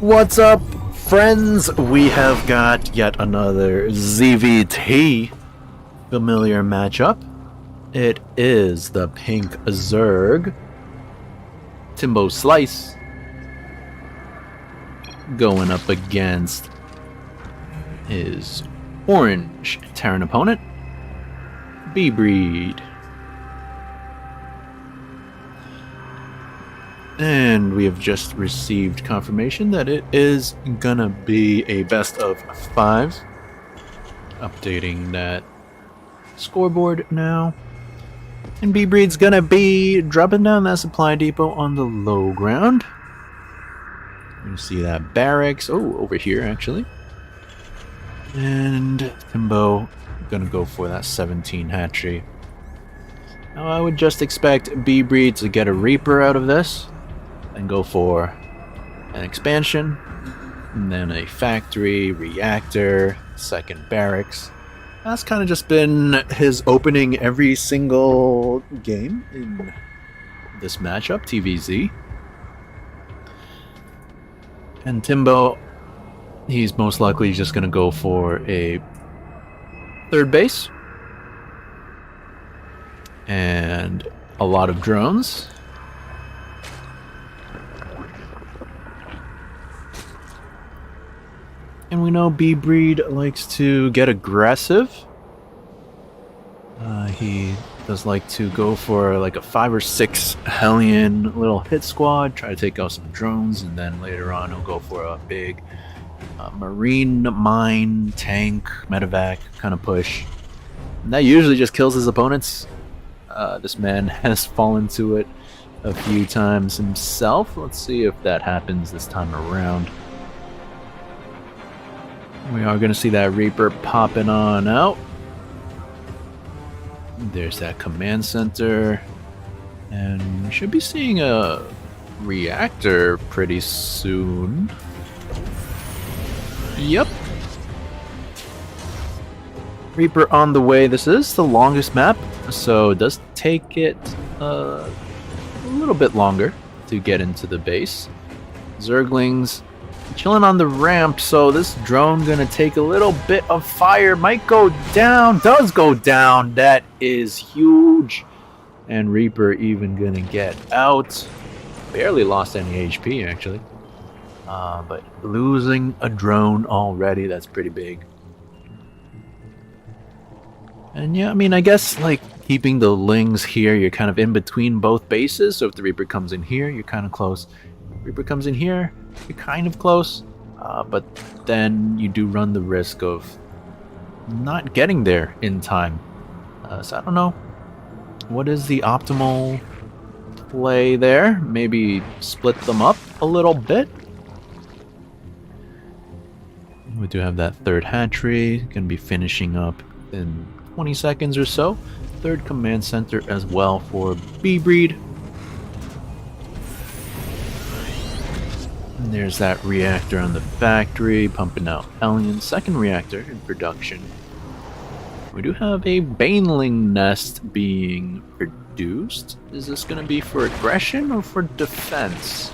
What's up, friends? We have got yet another ZVT familiar matchup. It is the pink Zerg Timbo Slice going up against his orange Terran opponent, B-Breed. And we have just received confirmation that it is gonna be a best of 5. Updating that scoreboard now. And B-Breed's gonna be dropping down that supply depot on the low ground. You see that barracks. Oh, over here actually. And Timbo gonna go for that 17 hatchery. Now I would just expect B-Breed to get a Reaper out of this and go for an expansion, and then a factory, reactor, second barracks. That's kind of just been his opening every single game in this matchup, TVZ. And Timbo, he's most likely just going to go for a third base and a lot of drones. And we know B-Breed likes to get aggressive. He does like to go for like a 5 or 6 Hellion little hit squad, try to take out some drones, and then later on he'll go for a big marine mine tank medevac kind of push. And that usually just kills his opponents. This man has fallen to it a few times himself. Let's see if that happens this time around. We are going to see that Reaper popping on out. There's that command center. And we should be seeing a reactor pretty soon. Yep. Reaper on the way. This is the longest map, so it does take it a little bit longer to get into the base. Zerglings chilling on the ramp, so this drone gonna take a little bit of fire. Might go down, does go down. That is huge. And Reaper even gonna get out. Barely lost any HP actually, but losing a drone already, that's pretty big. And yeah, I mean, I guess like keeping the Lings here, you're kind of in between both bases, so if the Reaper comes in here, you're kind of close. Reaper comes in here, you're kind of close, but then you do run the risk of not getting there in time. So I don't know. What is the optimal play there? Maybe split them up a little bit. We do have that third hatchery, gonna be finishing up in 20 seconds or so. Third command center as well for B-Breed. And there's that reactor on the factory, pumping out Hellion. Second reactor in production. We do have a Baneling nest being produced. Is this going to be for aggression or for defense?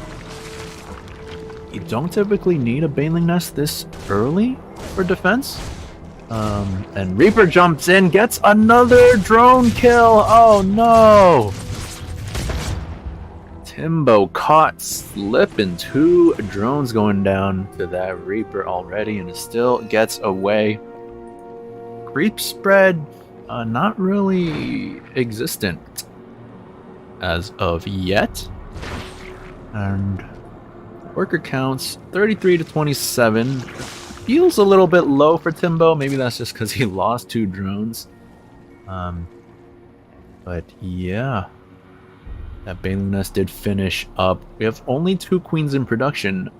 You don't typically need a Baneling nest this early for defense. And Reaper jumps in, gets another drone kill. Oh no! Timbo caught slipping. 2 drones going down to that Reaper already, and it still gets away. Creep spread, not really existent as of yet. And worker counts 33 to 27. Feels a little bit low for Timbo. Maybe that's just because he lost 2 drones. But yeah. That Baneling nest did finish up. We have only 2 queens in production,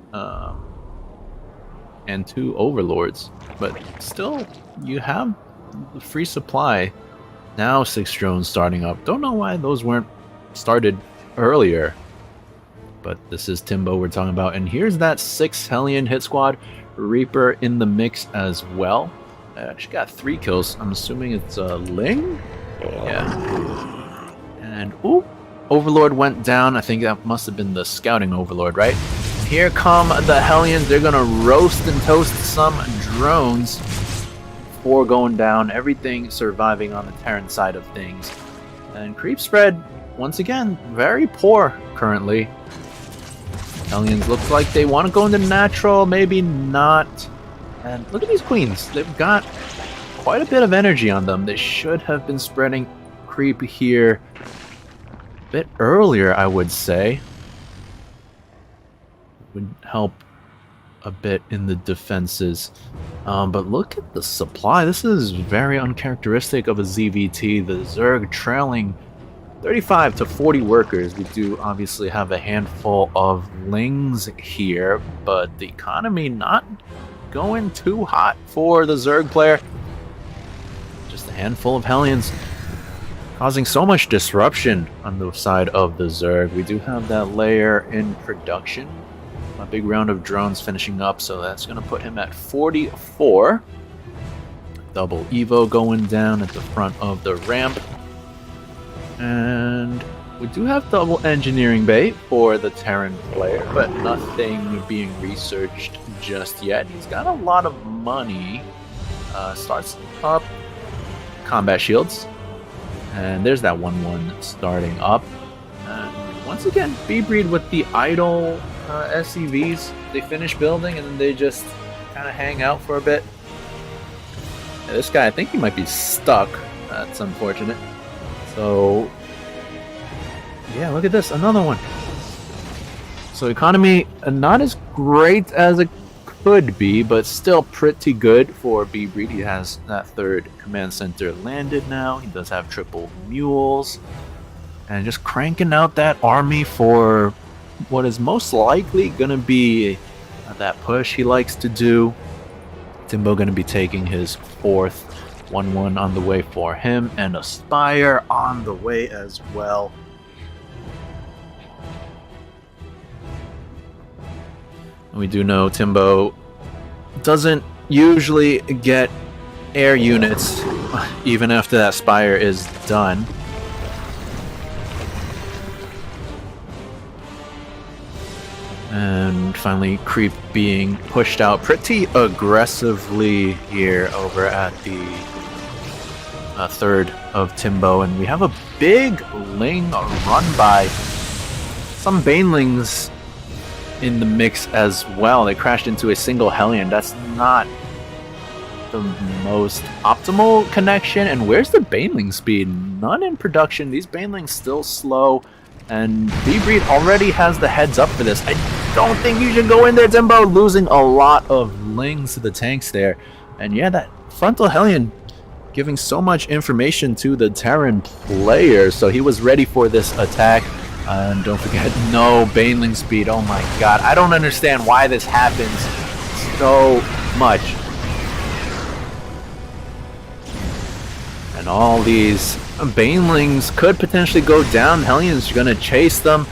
and 2 overlords, but still, you have the free supply. Now 6 drones starting up. Don't know why those weren't started earlier, but this is Timbo we're talking about. And here's that 6 Hellion hit squad. Reaper in the mix as well. She got 3 kills. I'm assuming it's a Ling? Yeah. And, ooh. Overlord went down. I think that must have been the scouting Overlord, right? here come the Hellions. They're gonna roast and toast some drones before going down. Everything surviving on the Terran side of things. And creep spread, once again, very poor currently. Hellions looks like they want to go into natural, maybe not. And look at these queens. They've got quite a bit of energy on them. They should have been spreading creep here a bit earlier, I would say. Would help a bit in the defenses. But look at the supply. This is very uncharacteristic of a ZVT. The Zerg trailing 35 to 40 workers. We do obviously have a handful of Lings here, but the economy not going too hot for the Zerg player. Just a handful of Hellions causing so much disruption on the side of the Zerg. We do have that layer in production. A big round of drones finishing up, so that's going to put him at 44. Double Evo going down at the front of the ramp. And we do have double engineering bay for the Terran player, but nothing being researched just yet. He's got a lot of money. Starts up combat shields. And there's that 1-1 starting up. And once again, B-Breed with the idle SCVs. They finish building and then they just kind of hang out for a bit. Yeah, this guy, I think he might be stuck. That's unfortunate. So, yeah, look at this, another one. So economy, not as great as it could be, but still pretty good for B-Breed. He has that third command center landed now. He does have triple mules. And just cranking out that army for what is most likely going to be that push he likes to do. Timbo going to be taking his fourth 1-1 on the way for him, and a Spire on the way as well. We do know Timbo doesn't usually get air units even after that Spire is done. And finally, creep being pushed out pretty aggressively here over at the third of Timbo. And we have a big Ling run by. Some Banelings in the mix as well. They crashed into a single Hellion. That's not the most optimal connection. And where's the Baneling speed? None in production. These Banelings still slow. And B-Breed already has the heads up for this. I don't think you should go in there, Timbo. Losing a lot of Lings to the tanks there. And yeah, that frontal Hellion giving so much information to the Terran player. So he was ready for this attack. And don't forget, no Baneling speed. Oh my god. I don't understand why this happens so much. And all these Banelings could potentially go down. Hellions are gonna chase them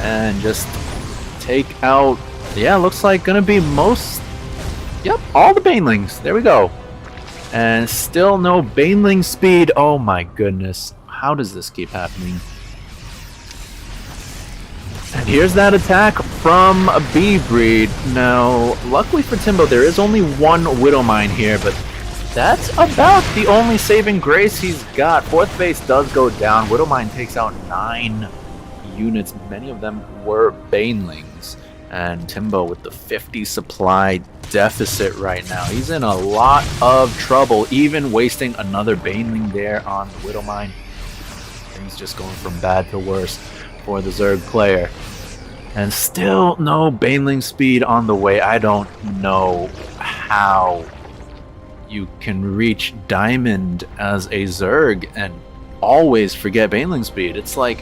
and just take out. Yeah, looks like gonna be most. Yep, all the Banelings. There we go. And still no Baneling speed. Oh my goodness. How does this keep happening? And here's that attack from a B-Breed. Now, luckily for Timbo, there is only one Widowmine here, but that's about the only saving grace he's got. Fourth base does go down. Widowmine takes out 9 units. Many of them were Banelings. And Timbo with the 50 supply deficit right now. He's in a lot of trouble, even wasting another Baneling there on the Widowmine. Things just going from bad to worse for the Zerg player. And still no Baneling speed on the way. I don't know how you can reach Diamond as a Zerg and always forget Baneling speed. It's like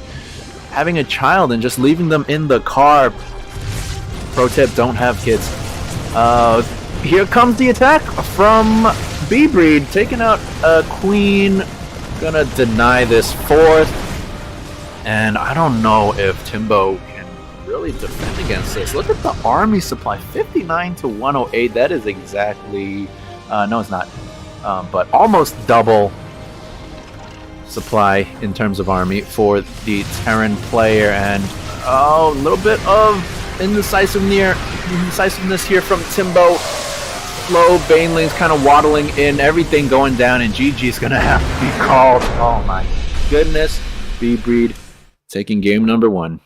having a child and just leaving them in the car. Pro tip, don't have kids. Here comes the attack from B-Breed, taking out a Queen. Gonna deny this fourth. And I don't know if Timbo can really defend against this. Look at the army supply, 59 to 108. That is exactly... no, it's not. But almost double supply in terms of army for the Terran player. And a little bit of indecisiveness here from Timbo. Slow Banelings kind of waddling in, everything going down, and GG's gonna have to be called. Oh my goodness. B-Breed taking game number 1.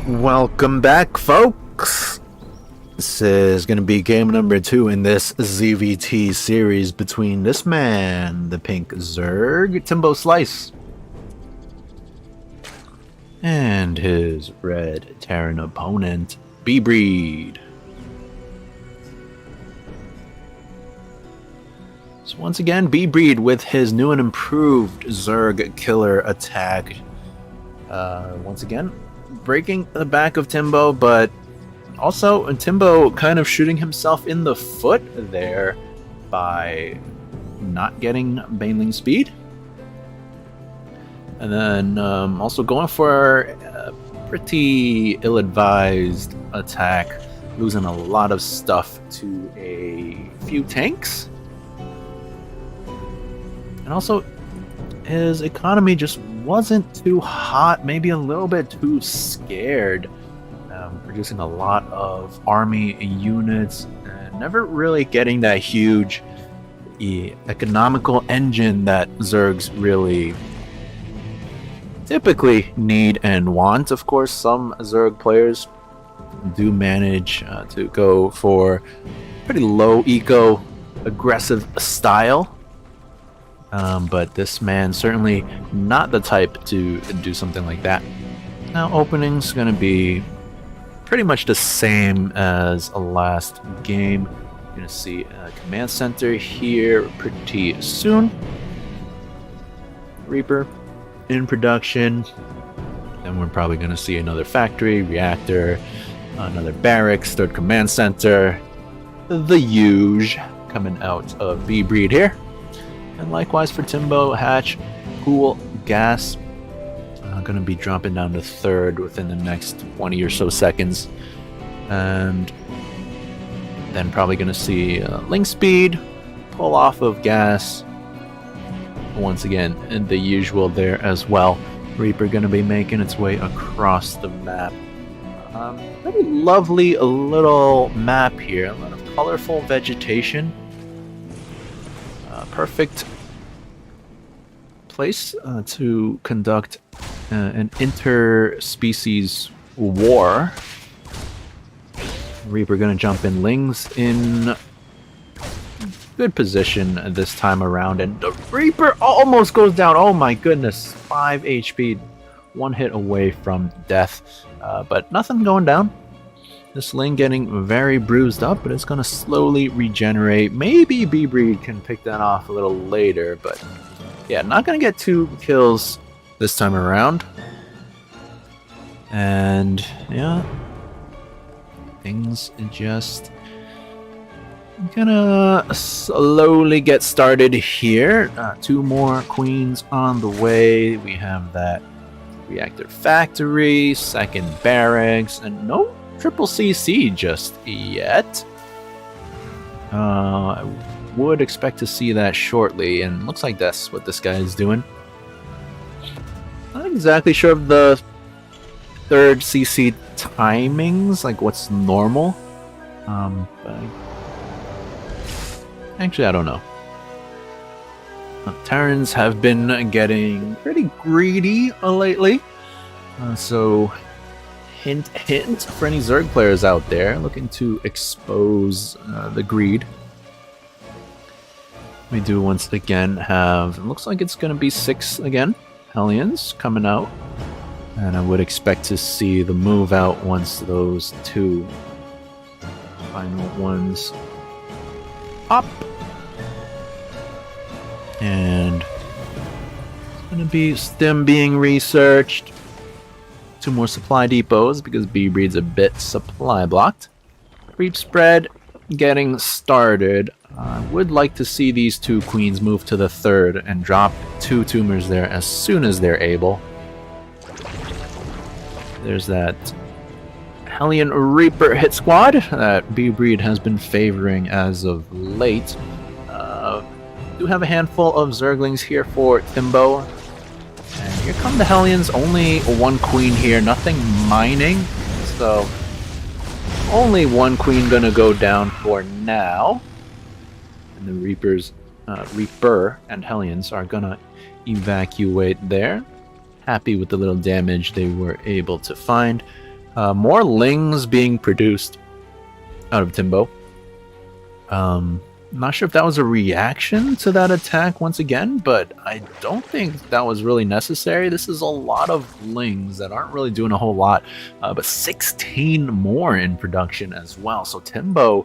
Welcome back, folks. This is going to be game number 2 in this ZVT series between this man, the pink Zerg, Timbo Slice, and his red Terran opponent, B-Breed. So once again, B-Breed with his new and improved Zerg killer attack. Once again, breaking the back of Timbo, but also Timbo kind of shooting himself in the foot there by not getting Baneling speed. And then also going for a pretty ill-advised attack, losing a lot of stuff to a few tanks. And also, his economy just wasn't too hot, maybe a little bit too scared, producing a lot of army units, and never really getting that huge economical engine that Zergs really typically need and want. Of course, some Zerg players do manage to go for pretty low eco aggressive style. But this man certainly not the type to do something like that. Now opening's going to be pretty much the same as last game. You're going to see a command center here pretty soon. Reaper in production. Then we're probably going to see another factory, reactor, another barracks, third command center. The huge coming out of B-Breed here. And likewise for Timbo, hatch, pool, gas, going to be dropping down to third within the next 20 or so seconds. And then probably going to see link speed, pull off of gas. Once again, and the usual there as well. Reaper going to be making its way across the map. Pretty lovely little map here. A lot of colorful vegetation. Perfect place to conduct an interspecies war. Reaper gonna jump in Lings in good position this time around, and the Reaper almost goes down. Oh my goodness, 5 HP, 1 hit away from death, but nothing going down. This Ling getting very bruised up, but it's going to slowly regenerate. Maybe B-Breed can pick that off a little later, but yeah, not going to get 2 kills this time around. And yeah, things just gonna slowly get started here. 2 more queens on the way. We have that reactor factory, second barracks, and no triple CC just yet. I would expect to see that shortly, and looks like that's what this guy is doing. Not exactly sure of the third CC timings, like what's normal. But actually, I don't know. Terrans have been getting pretty greedy lately, so hint, hint for any Zerg players out there looking to expose the greed. We do once again have, it looks like it's going to be 6 again, Hellions coming out. And I would expect to see the move out once those 2 final ones up. And it's going to be them being researched. 2 more supply depots because B-Breed's a bit supply blocked. Creep spread getting started. I would like to see these 2 queens move to the 3rd and drop 2 tumors there as soon as they're able. There's that Hellion Reaper hit squad that B-Breed has been favoring as of late. Do have a handful of Zerglings here for Timbo. And here come the Hellions, only 1 queen here, nothing mining. So, only 1 queen gonna go down for now. And the Reaper and Hellions are gonna evacuate there. Happy with the little damage they were able to find. More Lings being produced out of Timbo. Not sure if that was a reaction to that attack once again, but I don't think that was really necessary. This is a lot of Lings that aren't really doing a whole lot, but 16 more in production as well. So Timbo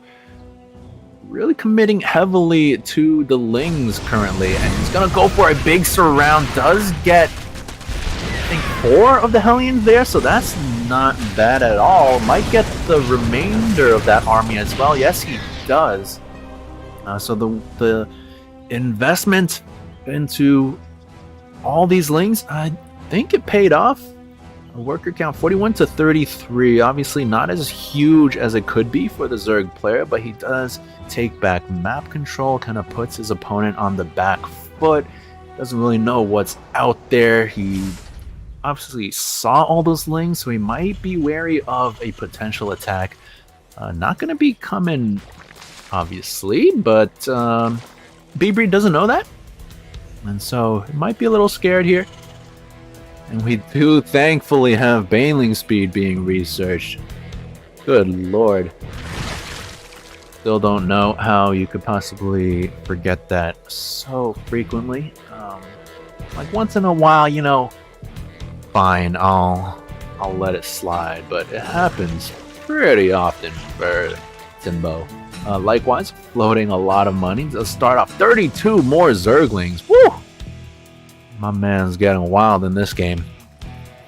really committing heavily to the Lings currently, and he's going to go for a big surround. Does get, I think, 4 of the Hellions there, so that's not bad at all. Might get the remainder of that army as well. Yes, he does. So the investment into all these Lings, I think it paid off. A worker count 41 to 33, obviously not as huge as it could be for the Zerg player, but he does take back map control, kind of puts his opponent on the back foot. Doesn't really know what's out there. He obviously saw all those Lings, so he might be wary of a potential attack. Not going to be coming, obviously, but B-Breed doesn't know that, and so he might be a little scared here. And we do thankfully have Baneling speed being researched. Good lord. Still don't know how you could possibly forget that so frequently. Like once in a while, you know, fine, I'll let it slide, but it happens pretty often for Timbo. Likewise, floating a lot of money. Let's start off 32 more Zerglings. Woo! My man's getting wild in this game.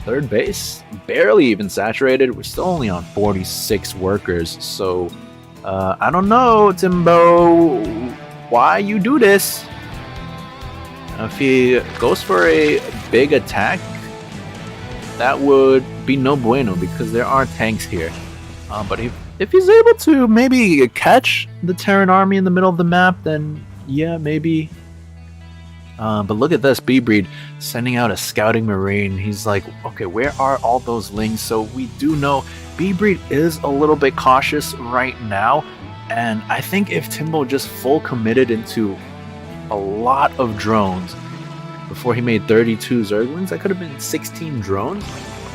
3rd base, barely even saturated. We're still only on 46 workers. So, I don't know, Timbo, why you do this. If he goes for a big attack, that would be no bueno because there are tanks here. But if he's able to maybe catch the Terran army in the middle of the map, then yeah, maybe. But look at this, B-Breed sending out a scouting marine. He's like, okay, where are all those Lings? So we do know B-Breed is a little bit cautious right now. And I think if Timbo just full committed into a lot of drones before he made 32 Zerglings, that could have been 16 drones.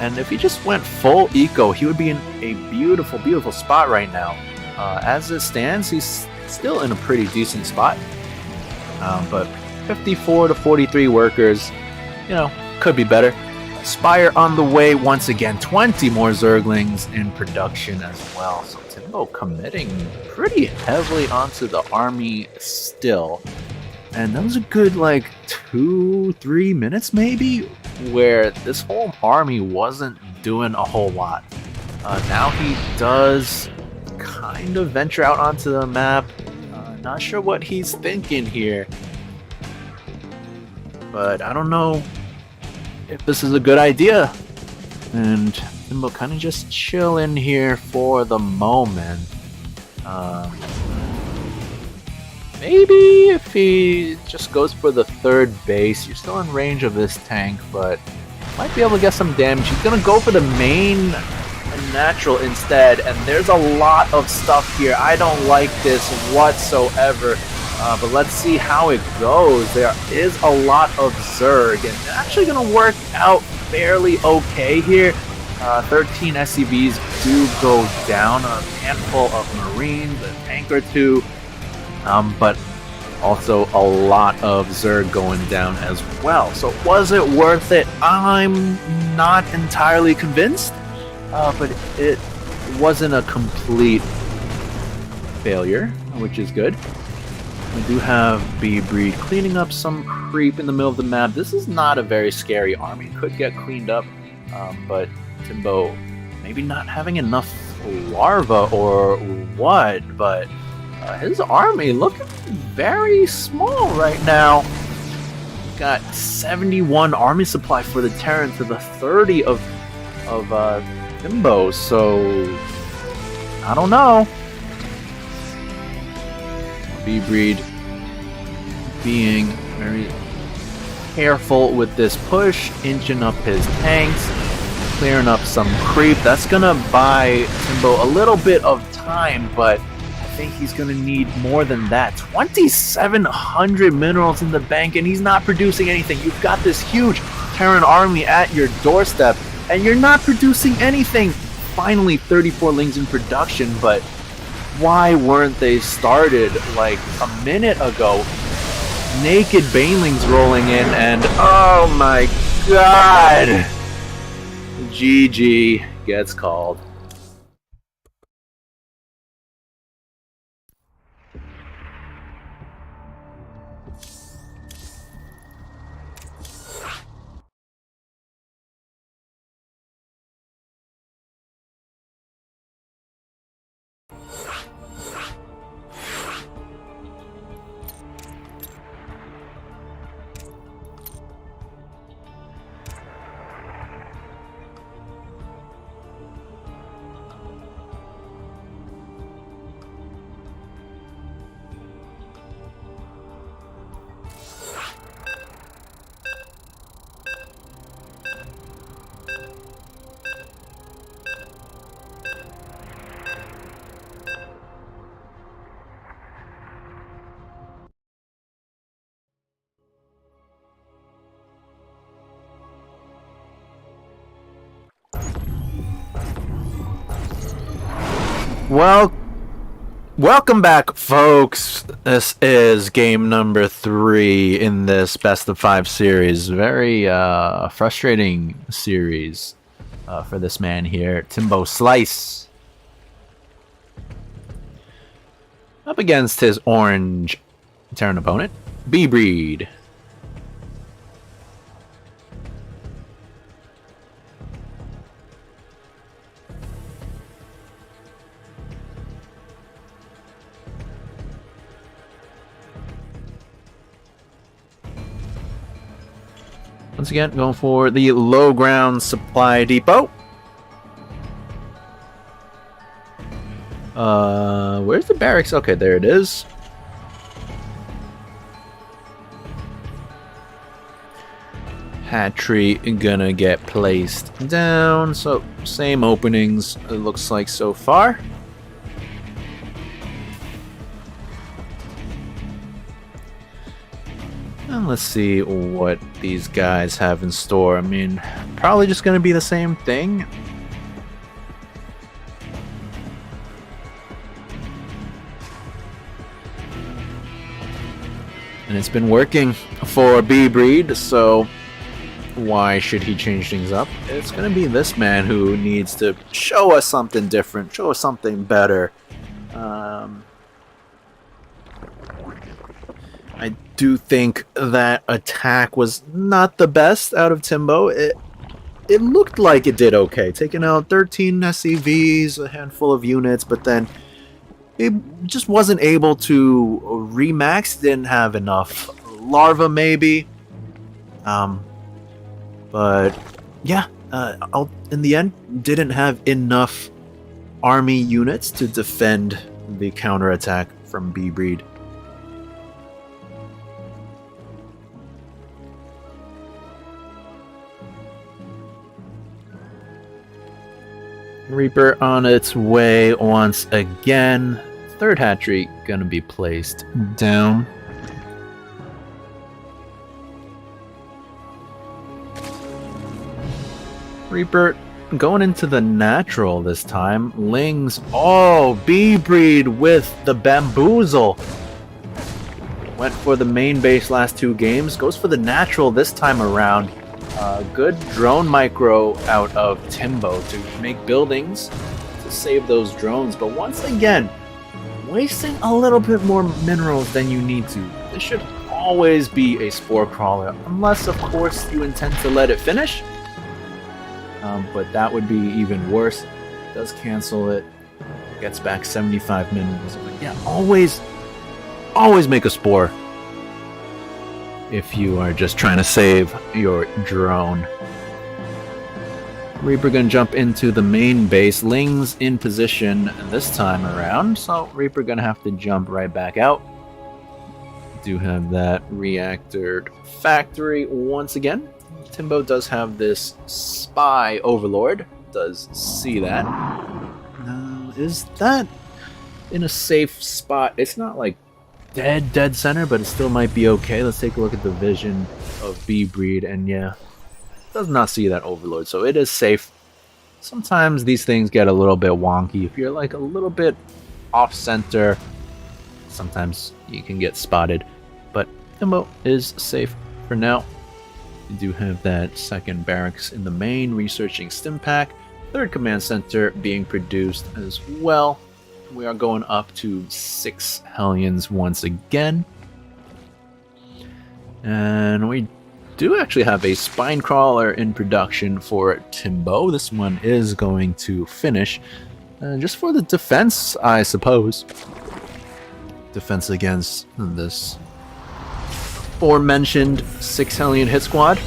And if he just went full eco, he would be in a beautiful, beautiful spot right now. As it stands, he's still in a pretty decent spot. But 54 to 43 workers, you know, could be better. Spire on the way once again. 20 more Zerglings in production as well. So Timbo committing pretty heavily onto the army still. And that was a good, like, 2-3 minutes maybe, where this whole army wasn't doing a whole lot. Now he does kind of venture out onto the map. Not sure what he's thinking here. But I don't know if this is a good idea. And Timbo kind of just chill in here for the moment. Maybe if he just goes for the 3rd base, you're still in range of this tank, but might be able to get some damage. He's gonna go for the main natural instead, and there's a lot of stuff here. I don't like this whatsoever, but let's see how it goes. There is a lot of Zerg, and it's actually gonna work out fairly okay here. 13 SCVs do go down, a handful of Marines, a tank or two, but also a lot of Zerg going down as well. So was it worth it? I'm not entirely convinced, but it wasn't a complete failure, which is good. We do have B-Breed cleaning up some creep in the middle of the map. This is not a very scary army. Could get cleaned up, but Timbo maybe not having enough larva or what, but his army looking very small right now. Got 71 army supply for the Terran to the 30 of Timbo, so I don't know. B-Breed being very careful with this push, inching up his tanks, clearing up some creep. That's gonna buy Timbo a little bit of time, but I think he's gonna need more than that. 2,700 minerals in the bank, and he's not producing anything. You've got this huge Terran army at your doorstep, and you're not producing anything. Finally, 34 lings in production, but why weren't they started like a minute ago? Naked Banelings rolling in, and oh my god! GG gets called. Well, welcome back, folks. This is game number 3 in this best of 5 series. Very frustrating series for this man here, Timbo Slice. Up against his orange Terran opponent, B-Breed. Once again, going for the low ground supply depot. Where's the barracks? Okay, there it is. Hatchery gonna get placed down. So, same openings, it looks like so far. And let's see what these guys have in store. I mean, probably just going to be the same thing. And it's been working for B-Breed, so why should he change things up? It's going to be this man who needs to show us something different, show us something better. I do think that attack was not the best out of Timbo. It looked like it did okay, taking out 13 SCVs, a handful of units, but then it just wasn't able to remax. Didn't have enough larva, maybe. But yeah, in the end, didn't have enough army units to defend the counterattack from B-Breed. Reaper on its way once again. Third hatchery gonna be placed down. Reaper going into the natural this time. Lings, oh, B-Breed with the Bamboozle. Went for the main base last 2 games. Goes for the natural this time around. Good drone micro out of Timbo to make buildings to save those drones. But once again, wasting a little bit more minerals than you need to. This should always be a Spore Crawler. Unless, of course, you intend to let it finish. But that would be even worse. Does cancel it. Gets back 75 minerals. But yeah, always make a Spore if you are just trying to save your drone. Reaper gonna jump into the main base. Ling's in position this time around, so Reaper gonna have to jump right back out. Do have that reactor factory once again. Timbo does have this spy overlord. Does see that. Is that in a safe spot? It's not like dead center, but it still might be okay. Let's take a look at the vision of B-Breed, and yeah, does not see that overlord, so it is safe. Sometimes these things get a little bit wonky. If you're like a little bit off center, sometimes you can get spotted, but Timbo is safe for now. You do have that second barracks in the main researching Stimpak, third command center being produced as well. We are going up to 6 Hellions once again. And we do actually have a spine crawler in production for Timbo. This one is going to finish just for the defense, I suppose. Defense against this aforementioned 6 Hellion hit squad,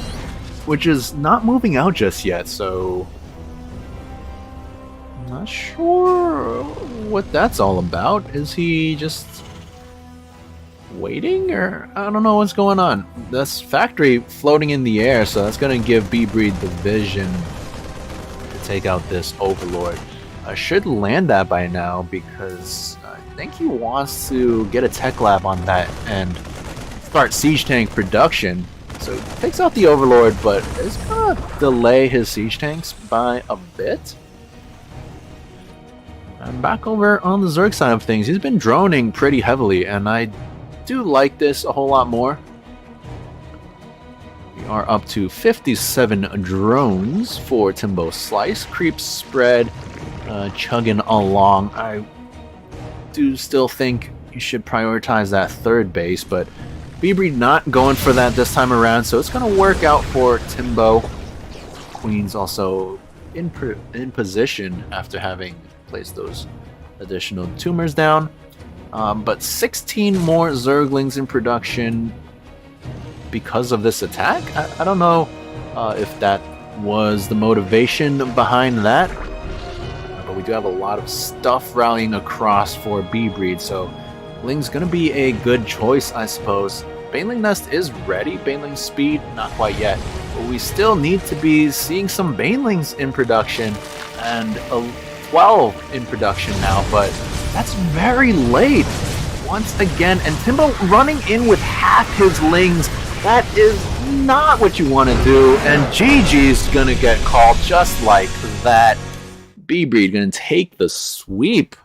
which is not moving out just yet, so I'm not sure what that's all about. Is he just waiting, or I don't know what's going on. This factory floating in the air, so that's going to give B-Breed the vision to take out this overlord. I should land that by now because I think he wants to get a tech lab on that and start siege tank production. So he takes out the overlord, but it's going to delay his siege tanks by a bit. And back over on the Zerg side of things, he's been droning pretty heavily, and I do like this a whole lot more. We are up to 57 drones for Timbo Slice. Creeps spread, chugging along. I do still think you should prioritize that third base, but B-Breed not going for that this time around, so it's going to work out for Timbo. Queen's also in position after having placed those additional tumors down. But 16 more Zerglings in production because of this attack? I don't know if that was the motivation behind that. But we do have a lot of stuff rallying across for B-Breed, so Ling's going to be a good choice, I suppose. Baneling Nest is ready. Baneling Speed, not quite yet. But we still need to be seeing some Banelings in production, and 12 in production now, but that's very late once again. And Timbo running in with half his Lings. That is not what you want to do, and GG's going to get called just like that. B-Breed going to take the sweep.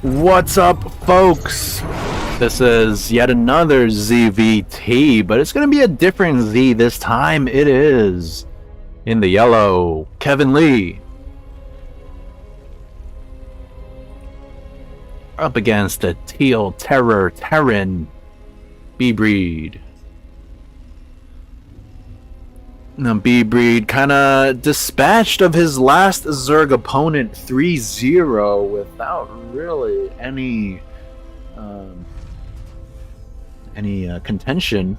What's up, folks? This is yet another ZVT, but it's going to be a different Z this time. It is in the yellow, Kevin Lee. Up against the teal terror, Terran, B-Breed. Now, B-Breed kind of dispatched of his last Zerg opponent 3-0 without really any contention.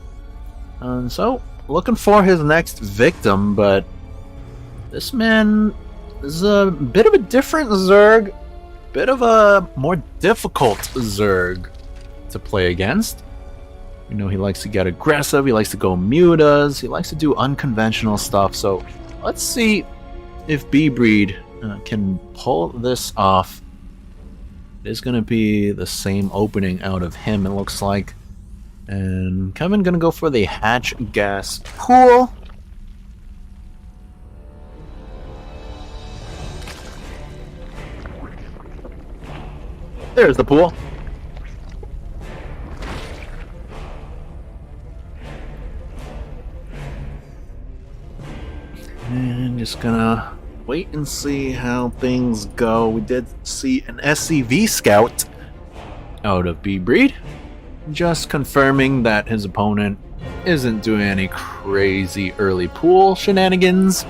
So, looking for his next victim, but this man is a bit of a different Zerg, bit of a more difficult Zerg to play against. You know, he likes to get aggressive, he likes to go mutas, he likes to do unconventional stuff, so let's see if B-Breed can pull this off. It is going to be the same opening out of him, it looks like. And Kevin going to go for the hatch gas pool. There's the pool. And just gonna wait and see how things go. We did see an SCV scout out of B-Breed, just confirming that his opponent isn't doing any crazy early pool shenanigans.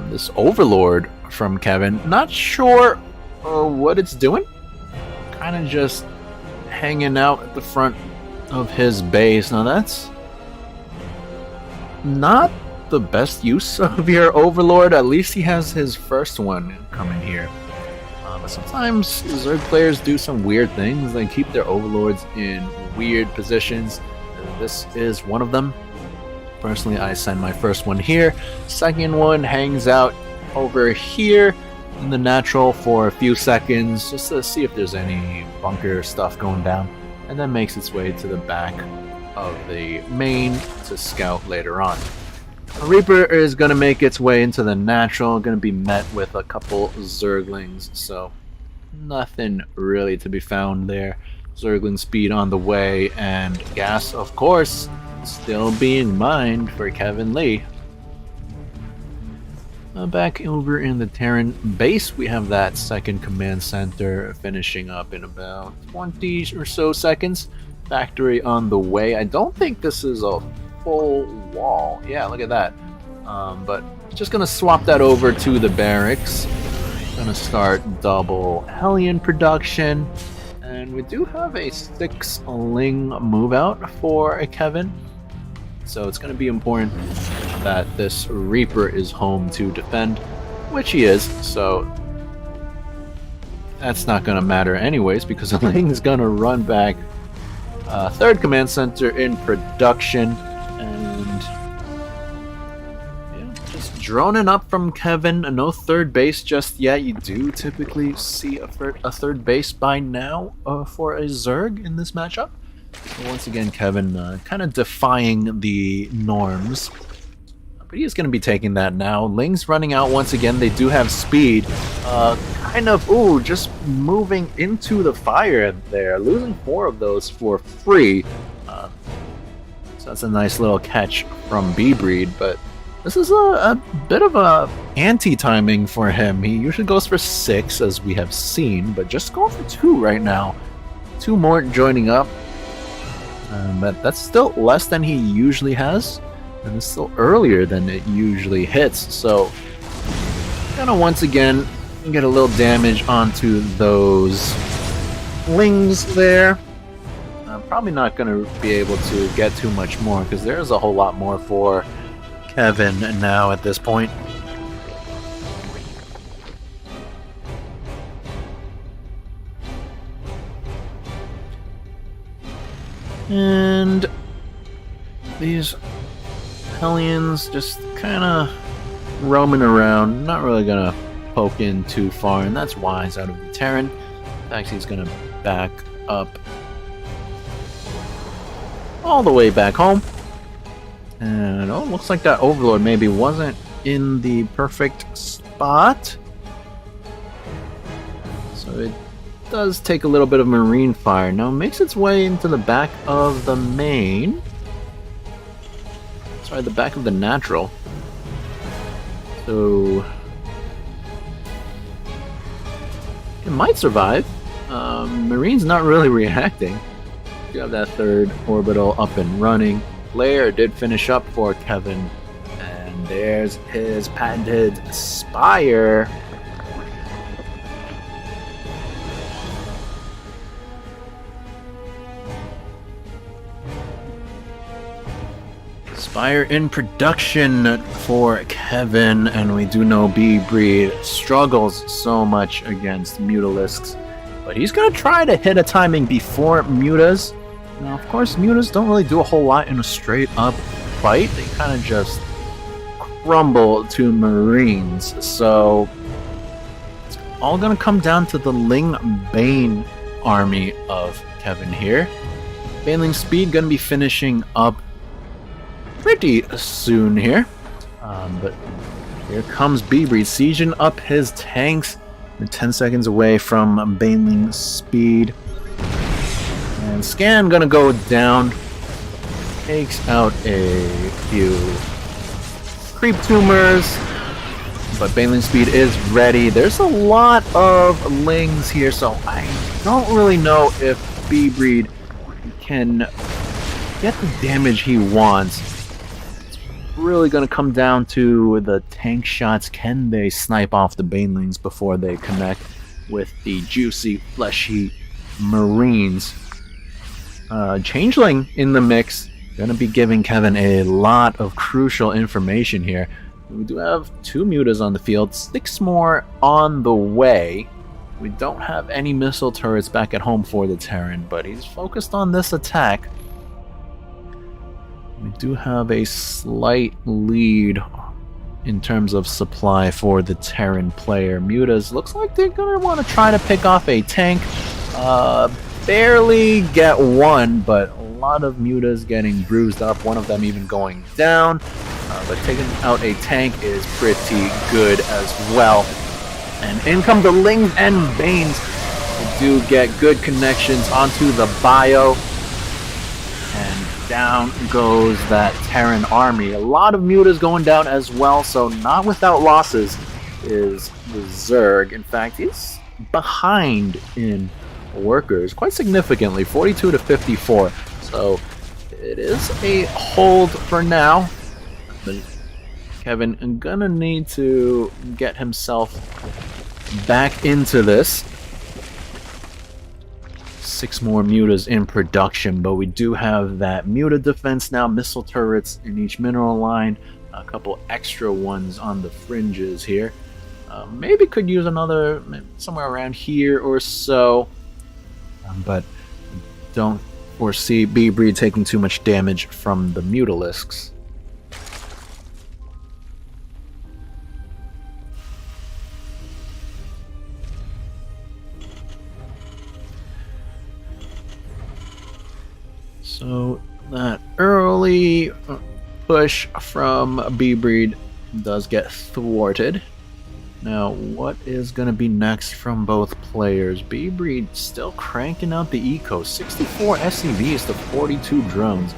This Overlord from Kevin, not sure what it's doing. Kind of just hanging out at the front of his base. Now that's not the best use of your Overlord. At least he has his first one coming here. But sometimes Zerg players do some weird things. They keep their Overlords in weird positions. This is one of them. Personally, I send my first one here. Second one hangs out over here in the natural for a few seconds just to see if there's any bunker stuff going down, and then makes its way to the back of the main to scout later on. A Reaper is going to make its way into the natural, going to be met with a couple Zerglings, so nothing really to be found there. Zergling speed on the way, and gas, of course, still being mined for Kevin Lee. Back over in the Terran base, we have that second command center finishing up in about 20 or so seconds. Factory on the way. I don't think this is a full wall. Yeah, look at that. But just gonna swap that over to the barracks. Gonna start double Hellion production. And we do have a 6-ling move out for Kevin. So it's gonna be important that this Reaper is home to defend, which he is, so that's not gonna matter anyways because the Ling is gonna run back third command center in production, and yeah, just droning up from Kevin. No third base just yet. You do typically see a third base by now for a Zerg in this matchup. So once again, Kevin kind of defying the norms. But he is going to be taking that now. Ling's running out once again. They do have speed. Just moving into the fire there. Losing 4 of those for free. So that's a nice little catch from B-Breed. But this is a bit of a anti-timing for him. He usually goes for 6, as we have seen. But just going for 2 right now. 2 more joining up. But that's still less than he usually has. And it's still earlier than it usually hits, so gonna once again get a little damage onto those Lings there. I'm probably not gonna be able to get too much more because there's a whole lot more for Kevin now at this point. And these Hellions just kind of roaming around, not really gonna poke in too far, and that's wise out of the Terran. In fact, he's gonna back up all the way back home. And oh, looks like that Overlord maybe wasn't in the perfect spot. It does take a little bit of marine fire. Now makes its way into the back of the main. Sorry, the back of the natural. So it might survive. Marine's not really reacting. You have that third orbital up and running. Lair did finish up for Kevin. And there's his patented Spire. Spire in production for Kevin, and we do know B-Breed struggles so much against Mutalisks, but he's going to try to hit a timing before Mutas. Now, of course, Mutas don't really do a whole lot in a straight-up fight. They kind of just crumble to Marines, so it's all going to come down to the Ling Bane army of Kevin here. Baneling Speed going to be finishing up pretty soon here, but here comes B-Breed sieging up his tanks. We're 10 seconds away from Baneling Speed, and Scan gonna go down, takes out a few creep tumors, but Baneling Speed is ready. There's a lot of Lings here, so I don't really know if B-Breed can get the damage he wants. Really going to come down to the tank shots. Can they snipe off the Banelings before they connect with the juicy, fleshy Marines? Changeling in the mix. Going to be giving Kevin a lot of crucial information here. We do have 2 Mutas on the field, 6 more on the way. We don't have any missile turrets back at home for the Terran, but he's focused on this attack. We do have a slight lead in terms of supply for the Terran player. Mutas looks like they're going to want to try to pick off a tank. Barely get one, but a lot of Mutas getting bruised up, one of them even going down. But taking out a tank is pretty good as well. And in come the Lings and Banes. We do get good connections onto the bio. Down goes that Terran army. A lot of Mutas going down as well, so not without losses is the Zerg. In fact, he's behind in workers quite significantly, 42 to 54. So it is a hold for now. But Kevin gonna need to get himself back into this. 6 more Mutas in production, but we do have that Muta defense now, missile turrets in each mineral line, a couple extra ones on the fringes here. Maybe could use another somewhere around here or so, but don't foresee B-Breed taking too much damage from the Mutalisks. So that early push from B-Breed does get thwarted. Now, what is going to be next from both players? B-Breed still cranking out the eco. 64 SCVs to 42 drones.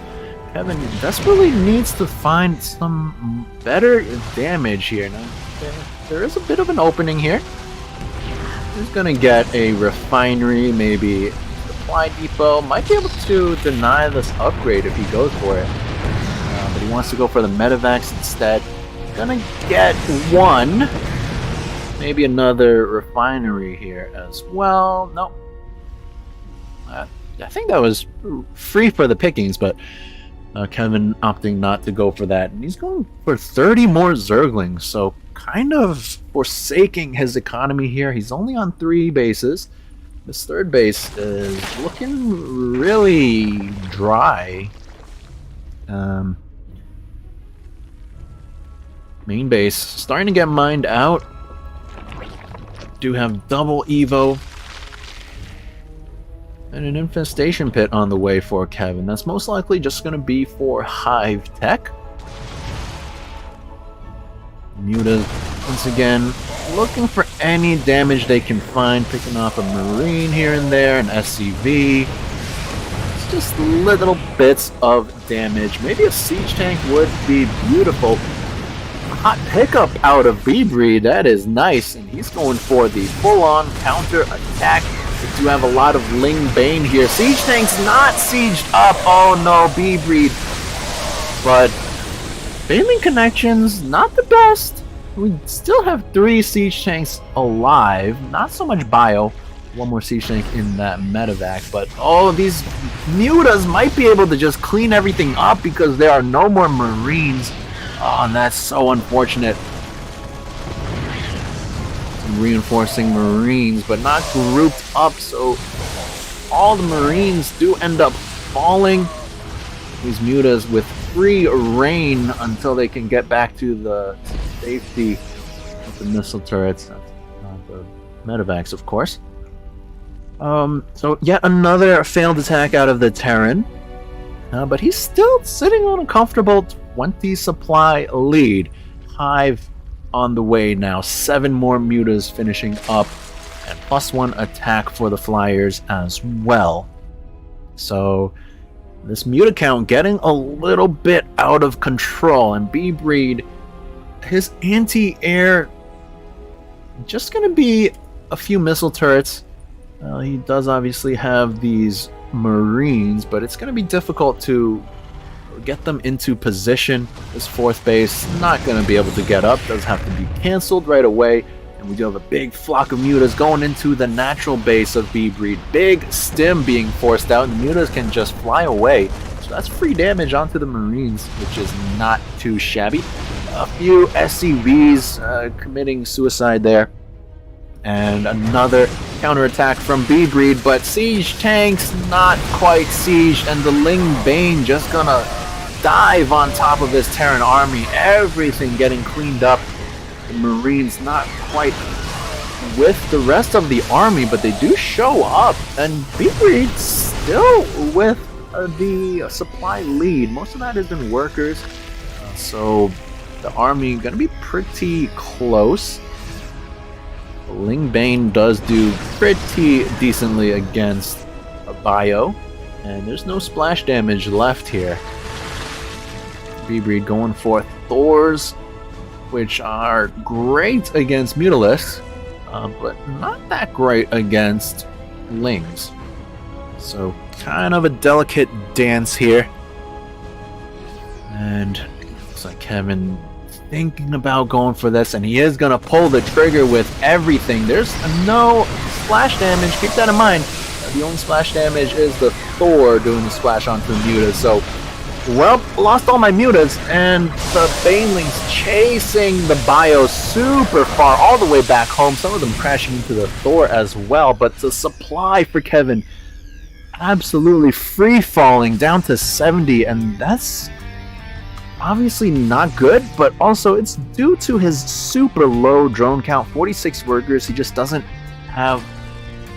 Kevin desperately needs to find some better damage here. Now, there is a bit of an opening here. He's going to get a refinery, maybe supply depot. Might be able to deny this upgrade if he goes for it. But he wants to go for the Medivacs instead. Gonna get one. Maybe another refinery here as well. Nope. I think that was free for the pickings, but Kevin opting not to go for that. And he's going for 30 more Zerglings, so kind of forsaking his economy here. He's only on 3 bases. This third base is looking really dry. Main base starting to get mined out. Do have double Evo. And an infestation pit on the way for Kevin. That's most likely just going to be for Hive Tech. Muta, once again, looking for any damage they can find, picking off a Marine here and there, an SCV. It's just little bits of damage. Maybe a Siege Tank would be beautiful. Hot pickup out of B-Breed, that is nice, and he's going for the full-on counter attack. We do have a lot of Ling Bane here. Siege Tank's not sieged up. Oh no, B-Breed. But Baneling connections, not the best. We still have 3 Siege Tanks alive. Not so much bio. One more Siege Tank in that medevac. But oh, these Mutas might be able to just clean everything up because there are no more Marines. Oh, and that's so unfortunate. Reinforcing Marines, but not grouped up, so all the Marines do end up falling. These Mutas with free reign until they can get back to the safety of the missile turrets. Not the medevacs, of course. So yet another failed attack out of the Terran. But he's still sitting on a comfortable 20 supply lead. Hive on the way now. 7 more Mutas finishing up. And +1 attack for the Flyers as well. So this Muta count getting a little bit out of control. And B-Breed, his anti-air, just going to be a few missile turrets. He does obviously have these Marines, but it's going to be difficult to get them into position. This 4th base not going to be able to get up, does have to be cancelled right away, and we do have a big flock of Mutas going into the natural base of B-Breed. Big stim being forced out, and the Mutas can just fly away, so that's free damage onto the Marines, which is not too shabby. A few SCVs committing suicide there, and another counterattack from B-Breed, but Siege Tanks not quite sieged, and the Ling Bane just gonna dive on top of this Terran army. Everything getting cleaned up. The Marines not quite with the rest of the army, but they do show up, and B-Breed still with the supply lead. Most of that has been workers, so the army gonna be pretty close. Ling Bane does do pretty decently against a bio, and there's no splash damage left here. B-Breed going for Thors, which are great against Mutalisks, but not that great against Lings. So kind of a delicate dance here. And looks like Kevin thinking about going for this, and he is going to pull the trigger with everything. There's no splash damage, keep that in mind. The only splash damage is the Thor doing the splash onto the Mutas. So, well, lost all my Mutas, and the Banelings chasing the bio super far, all the way back home. Some of them crashing into the Thor as well, but the supply for Kevin absolutely free-falling down to 70, and that's obviously not good, but also it's due to his super low drone count, 46 workers. He just doesn't have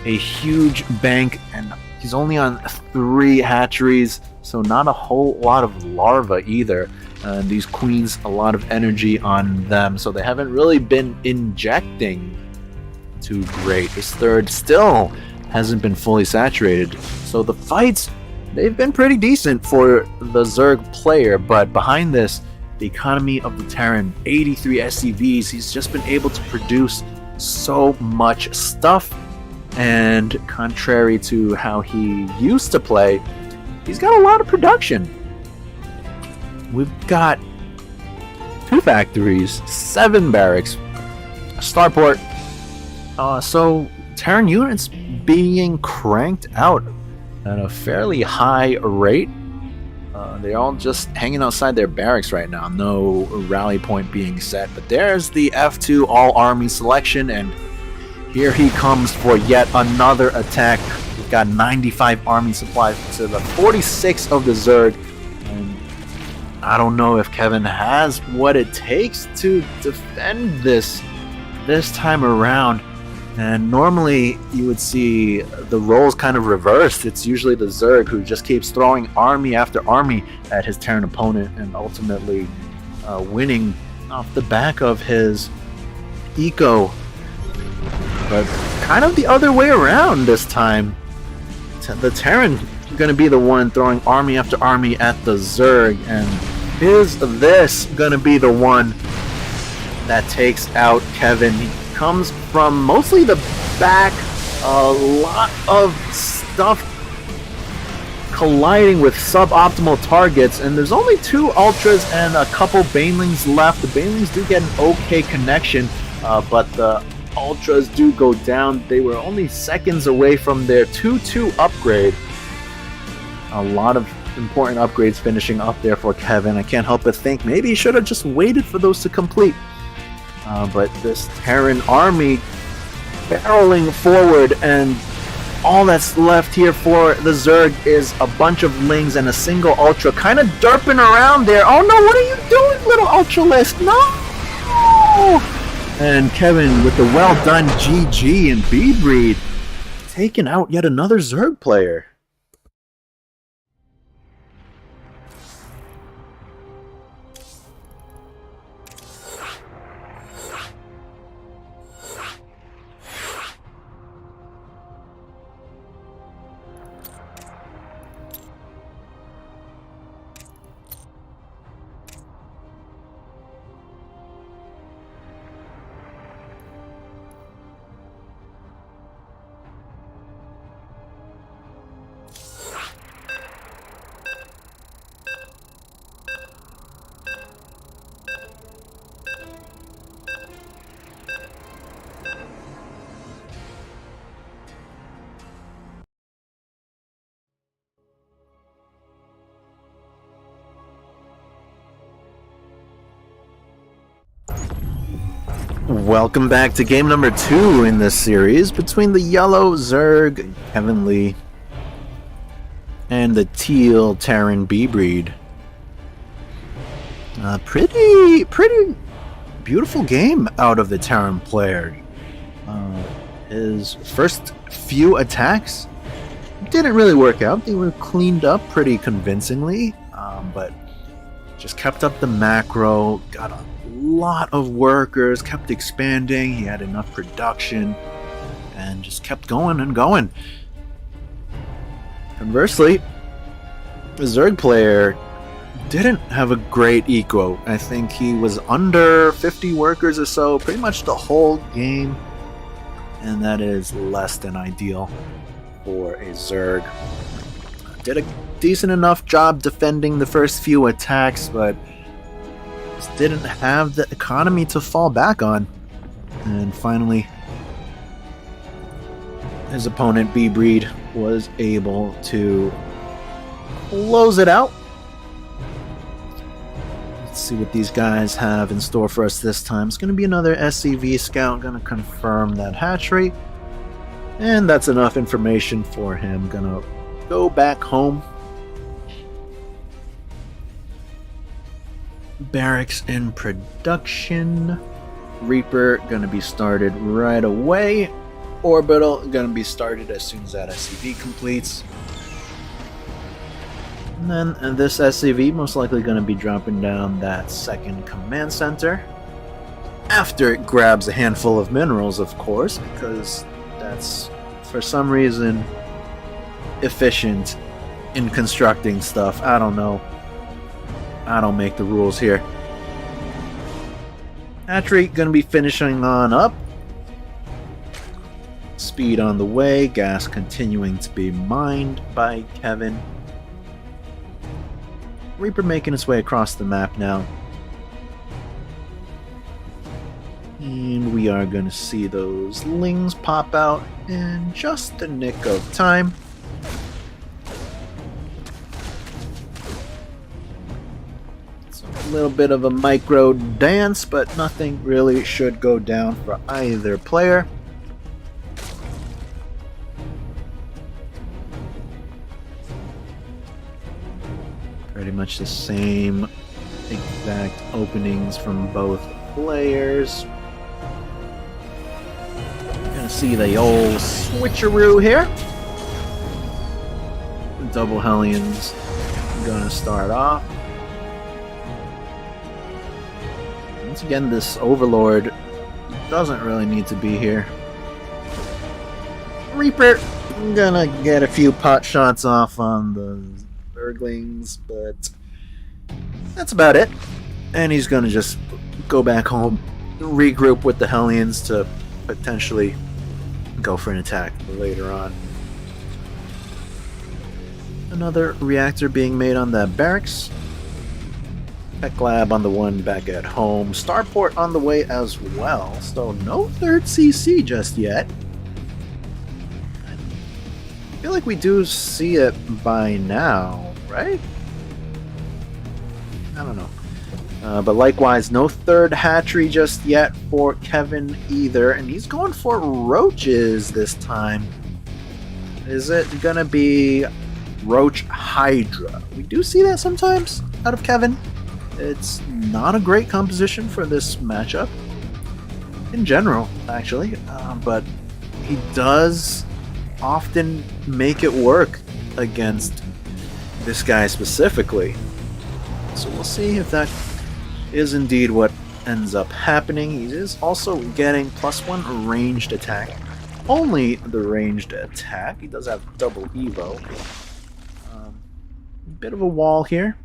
a huge bank, and he's only on 3 hatcheries, so not a whole lot of larvae either. These queens, a lot of energy on them, so they haven't really been injecting too great. This 3rd still hasn't been fully saturated, so the fights, they've been pretty decent for the Zerg player, but behind this, the economy of the Terran, 83 SCVs, he's just been able to produce so much stuff, and contrary to how he used to play, he's got a lot of production. We've got 2 factories, 7 barracks, a starport, so Terran units being cranked out at a fairly high rate. They're all just hanging outside their barracks right now. No rally point being set. But there's the F2 all-army selection, and here he comes for yet another attack. We've got 95 army supplies to the 46 of the Zerg. And I don't know if Kevin has what it takes to defend this time around. And normally you would see the roles kind of reversed. It's usually the Zerg who just keeps throwing army after army at his Terran opponent and ultimately winning off the back of his eco but kind of the other way around this time. The Terran going to be the one throwing army after army at the Zerg, and is this going to be the one that takes out Kevin? He comes from mostly the back, a lot of stuff colliding with suboptimal targets, and there's only 2 Ultras and a couple Banelings left. The Banelings do get an okay connection, but the Ultras do go down. They were only seconds away from their 2-2 upgrade. A lot of important upgrades finishing up there for Kevin. I can't help but think maybe he should have just waited for those to complete. But this Terran army barreling forward, and all that's left here for the Zerg is a bunch of Lings and a single Ultra kind of derping around there. Oh no, what are you doing, little Ultralisk? No! And Kevin with the well done GG and B-Breed taking out yet another Zerg player. Welcome back to game number 2 in this series between the yellow Zerg, Kevin Lee, and the teal Terran B-Breed. Pretty beautiful game out of the Terran player. His first few attacks didn't really work out. They were cleaned up pretty convincingly, but just kept up the macro, got a lot of workers, kept expanding, he had enough production, and just kept going and going. Conversely, the Zerg player didn't have a great eco. I think he was under 50 workers or so pretty much the whole game, and that is less than ideal for a Zerg. Did a decent enough job defending the first few attacks, but just didn't have the economy to fall back on. And finally, his opponent B-Breed was able to close it out. Let's see what these guys have in store for us this time. It's going to be another SCV scout, going to confirm that hatch rate, and that's enough information for him. Gonna go back home. Barracks in production. Reaper gonna be started right away. Orbital gonna be started as soon as that SCV completes. And then this SCV most likely gonna be dropping down that second command center after it grabs a handful of minerals, of course, because that's for some reason efficient in constructing stuff. I don't know. I don't make the rules here. Hatchery gonna be finishing on up. Speed on the way. Gas continuing to be mined by Kevin. Reaper making its way across the map now. And we are gonna see those Lings pop out in just the nick of time. A little bit of a micro dance, but nothing really should go down for either player. Pretty much the same exact openings from both players. Gonna see the old switcheroo here. Double Hellions gonna start off. Once again, this Overlord doesn't really need to be here. Reaper gonna get a few pot shots off on the Zerglings, but that's about it. And he's gonna just go back home, regroup with the Hellions to potentially go for an attack later on. Another reactor being made on that barracks. Tech Lab on the one back at home. Starport on the way as well. So no third CC just yet. I feel like we do see it by now, right? I don't know. But likewise, no third hatchery just yet for Kevin either. And he's going for roaches this time. Is it gonna be Roach Hydra? We do see that sometimes out of Kevin. It's not a great composition for this matchup in general, actually, but he does often make it work against this guy specifically. So we'll see if that is indeed what ends up happening. He is also getting +1 ranged attack. Only the ranged attack. He does have double Evo. Bit of a wall here.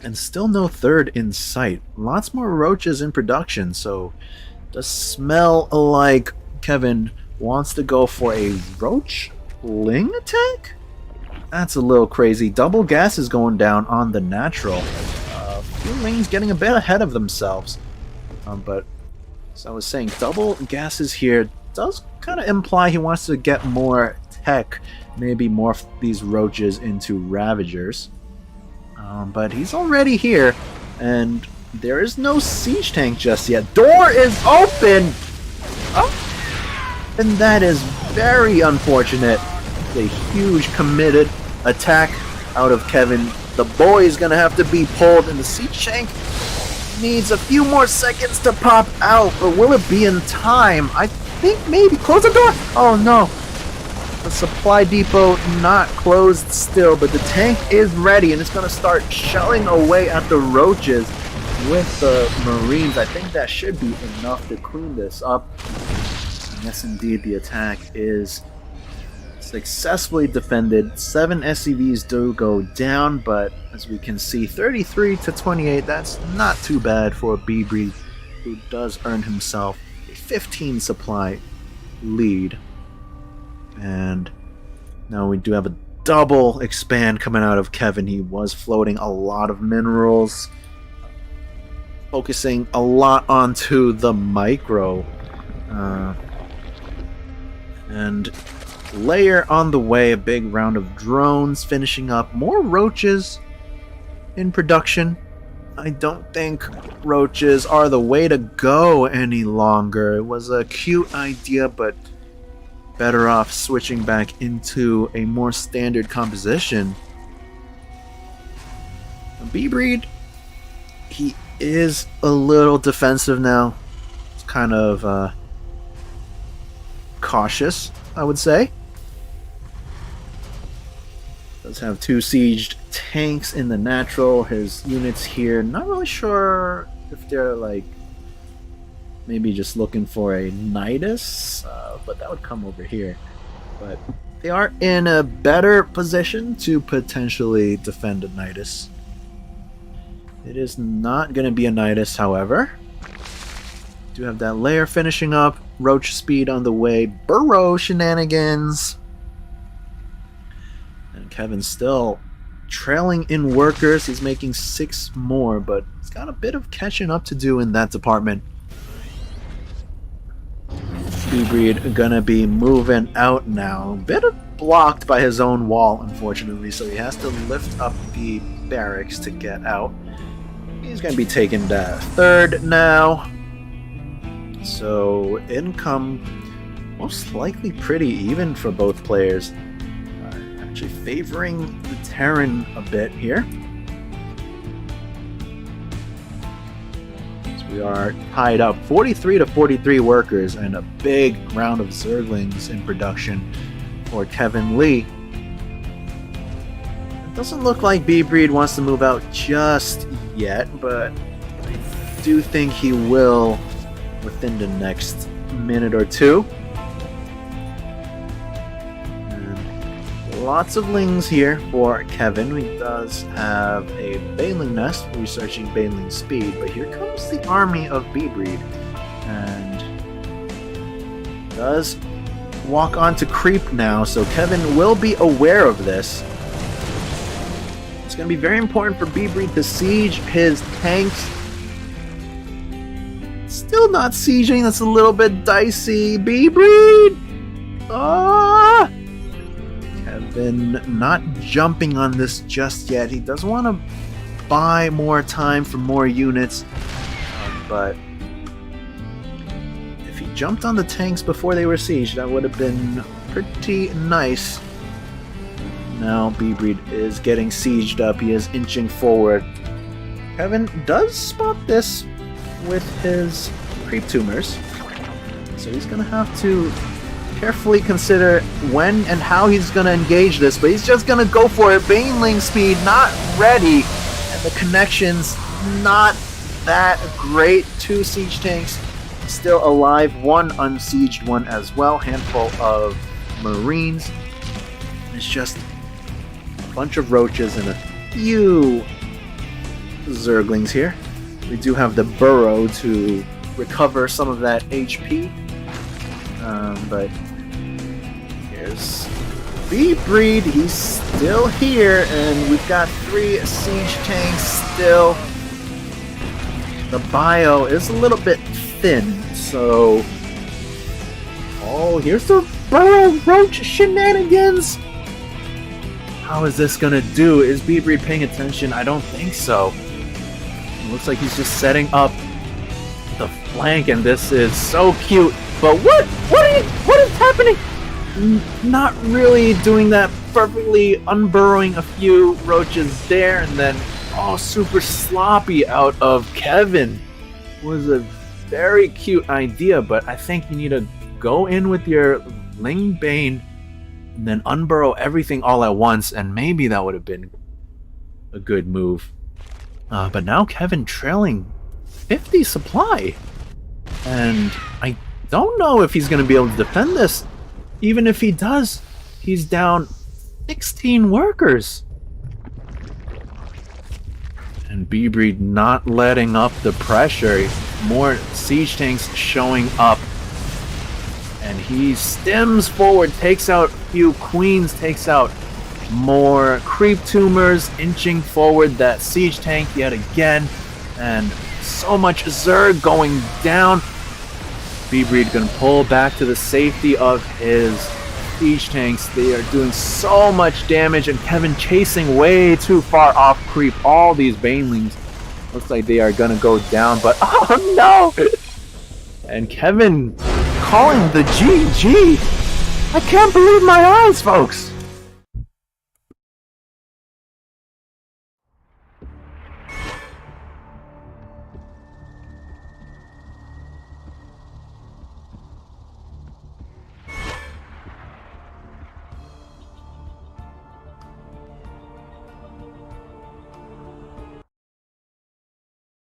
And still no third in sight. Lots more roaches in production, so does smell like Kevin wants to go for a roach ling attack? That's a little crazy. Double gas is going down on the natural. Few lings getting a bit ahead of themselves. But as I was saying, double gases here does kind of imply he wants to get more tech, maybe morph these roaches into Ravagers. But he's already here, and there is no siege tank just yet. Door is open! Oh. And that is very unfortunate. A huge committed attack out of Kevin. The boy is going to have to be pulled, and the siege tank needs a few more seconds to pop out. Or will it be in time? I think maybe. Close the door! Oh no. The supply depot not closed still, but the tank is ready, and it's going to start shelling away at the roaches with the Marines. I think that should be enough to clean this up. And yes, indeed, the attack is successfully defended. 7 SCVs do go down, but as we can see, 33-28, that's not too bad for B-Breed, who does earn himself a 15 supply lead. And now we do have a double expand coming out of Kevin. He was floating a lot of minerals, focusing a lot onto the micro. And layer on the way, a big round of drones finishing up. More roaches in production. I don't think roaches are the way to go any longer. It was a cute idea, but better off switching back into a more standard composition. B-Breed, he is a little defensive now. It's kind of cautious, I would say. Does have 2 sieged tanks in the natural. His units here, not really sure if they're like maybe just looking for a Nidus, but that would come over here. But they are in a better position to potentially defend a Nidus. It is not going to be a Nidus, however. Do have that layer finishing up. Roach speed on the way. Burrow shenanigans. And Kevin's still trailing in workers. He's making 6 more, but he's got a bit of catching up to do in that department. B-Breed gonna be moving out now. A bit blocked by his own wall, unfortunately, so he has to lift up the barracks to get out. He's gonna be taking that 3rd now. So income most likely pretty even for both players. Actually favoring the Terran a bit here. We are tied up 43-43 workers and a big round of Zerglings in production for Kevin Lee. It doesn't look like B-Breed wants to move out just yet, but I do think he will within the next minute or two. lots of lings here for Kevin. He does have a Baneling nest, researching Baneling speed, but here comes the army of Beebreed, and does walk onto creep now, so Kevin will be aware of this. It's going to be very important for Beebreed to siege his tanks. Still not sieging, that's a little bit dicey. Beebreed! Ah! Kevin not jumping on this just yet. He does want to buy more time for more units, but if he jumped on the tanks before they were sieged, that would have been pretty nice. Now Beebreed is getting sieged up. He is inching forward. Kevin does spot this with his creep tumors, so he's going to have to carefully consider when and how he's going to engage this, but he's just going to go for it. Baneling speed not ready, and the connections not that great. 2 siege tanks still alive, 1 unsieged one as well, handful of marines. It's just a bunch of roaches and a few zerglings here. We do have the burrow to recover some of that HP, but here's Beebreed. He's still here, and we've got 3 siege tanks still. The bio is a little bit thin, so... Oh, here's the burrow roach shenanigans! How is this gonna do? Is Beebreed paying attention? I don't think so. It looks like he's just setting up the flank, and this is so cute. But what is happening? Not really doing that perfectly, unburrowing a few roaches there, and then super sloppy out of Kevin. Was a very cute idea, but I think you need to go in with your Lingbane and then unburrow everything all at once, and maybe that would have been a good move. But now Kevin trailing 50 supply, and I don't know if he's going to be able to defend this. Even if he does, he's down 16 workers. And Beebreed not letting up the pressure. More siege tanks showing up, and he stems forward, takes out a few queens, takes out more creep tumors, inching forward that siege tank yet again, and so much Zerg going down. Beebreed gonna pull back to the safety of his siege tanks. They are doing so much damage, and Kevin chasing way too far off creep. All these banelings looks like they are gonna go down, but oh no! And Kevin calling the GG. I can't believe my eyes, folks.